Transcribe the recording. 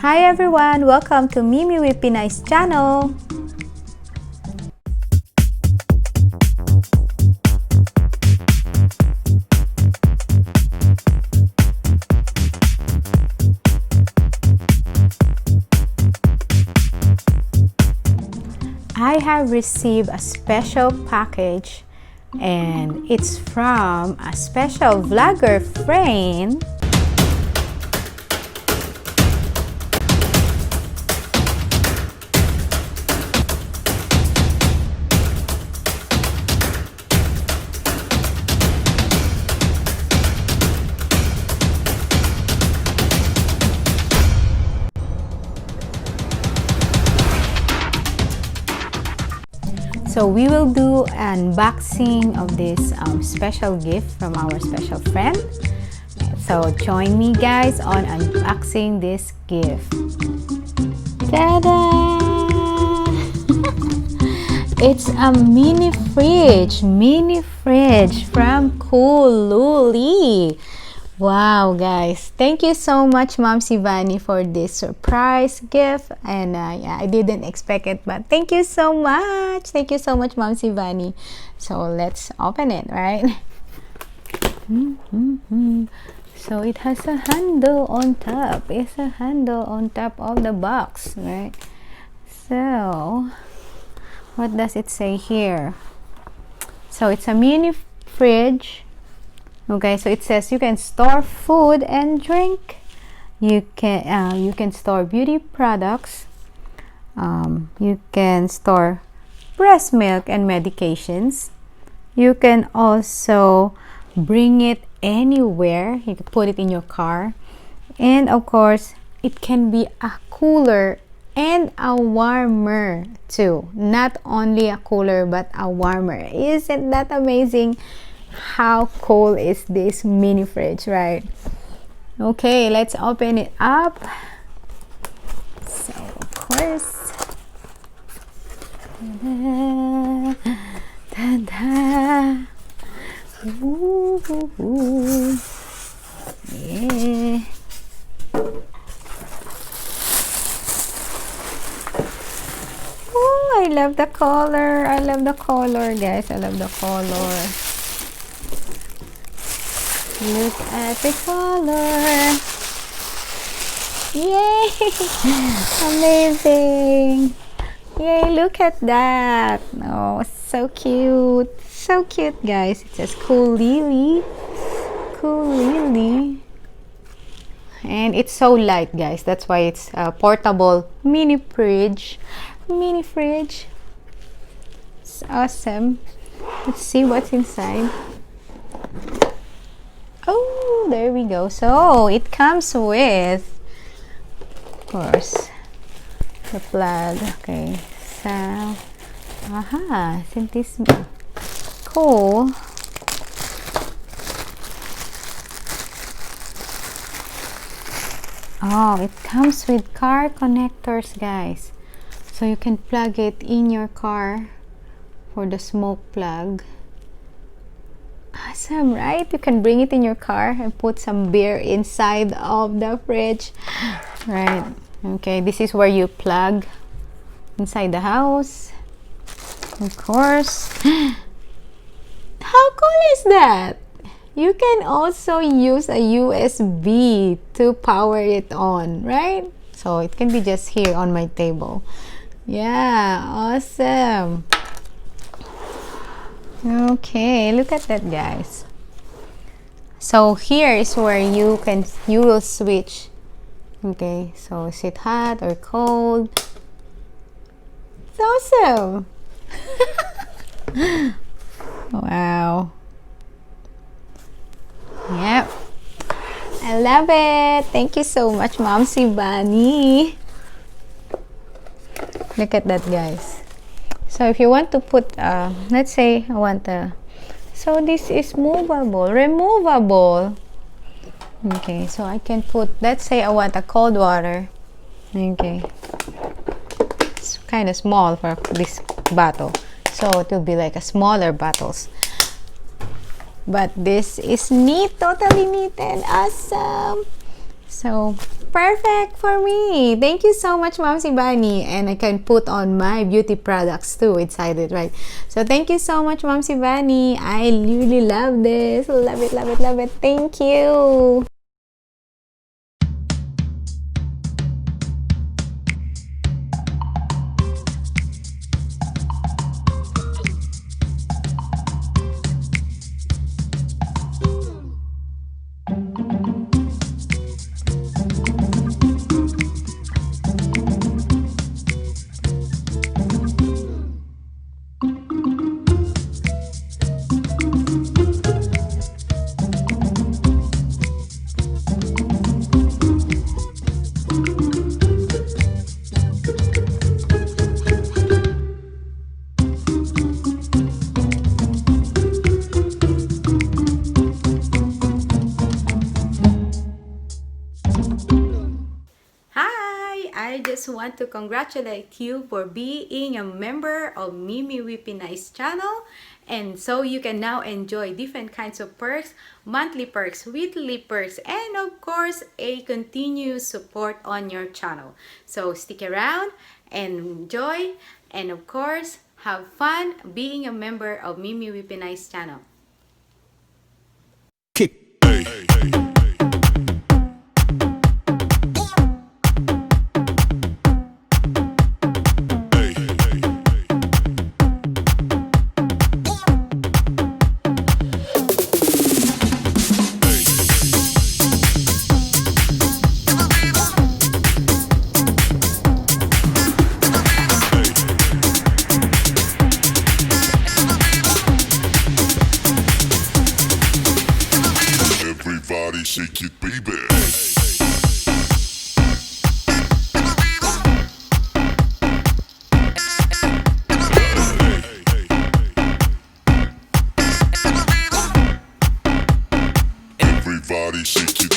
Hi everyone! Welcome to Mimi Wee Pinay's channel! I have received a special package and it's from a special vlogger friend. So we will do an unboxing of this special gift from our special friend. So join me guys on unboxing this gift. Ta-da! It's a mini fridge from Cooluli. Wow guys, thank you so much Mom Sivani for this surprise gift, and yeah, I didn't expect it, but thank you so much Mom Sivani. So let's open it, right? So it has a handle on top. It's a handle on top of the box, right? So what does it say here? So it's a mini fridge. Okay, so it says you can store food and drink. You can store beauty products. You can store breast milk and medications. You can also bring it anywhere. You can put it in your car, and of course, it can be a cooler and a warmer too. Not only a cooler, but a warmer. Isn't that amazing? How cool is this mini fridge, right? Okay, let's open it up. So of course, ta-da. Ooh, yeah. Oh, I love the color. I love the color, guys. I love the color. Look at the color. Yay! Amazing. Yay, look at that. Oh, so cute. So cute, guys. It says Cooluli. Cooluli. And it's so light, guys. That's why it's a portable mini fridge. Mini fridge. It's awesome. Let's see what's inside. Oh, there we go. So it comes with, of course, the plug. Okay, so isn't this cool? Oh, it comes with car connectors, guys, so you can plug it in your car for the smoke plug. Awesome, right? You can bring it in your car and put some beer inside of the fridge, right? Okay, this is where you plug inside the house, of course. How cool is that? You can also use a USB to power it on, right? So it can be just here on my table. Yeah, awesome. Okay, look at that, guys. So here is where you will switch. Okay, so is it hot or cold? It's awesome. Wow. Yep, I love it. Thank you so much Mom Sivani. Look at that, guys. So if you want to put, let's say I want so this is movable, removable. Okay, so I can put, let's say I want a cold water. Okay, it's kind of small for this bottle, so it will be like a smaller bottles. But this is neat, totally neat and awesome. So, perfect for me. Thank you so much, Momsy Bunny. And I can put on my beauty products too inside it, right? So, thank you so much, Momsy Bunny. I really love this. Love it, love it, love it. Thank you. I just want to congratulate you for being a member of Mimi Wee Pinay's channel. And so you can now enjoy different kinds of perks, monthly perks, weekly perks, and of course, a continuous support on your channel. So stick around and enjoy, and of course, have fun being a member of Mimi Wee Pinay's channel. Kick. Everybody shake it, baby. Everybody shake it.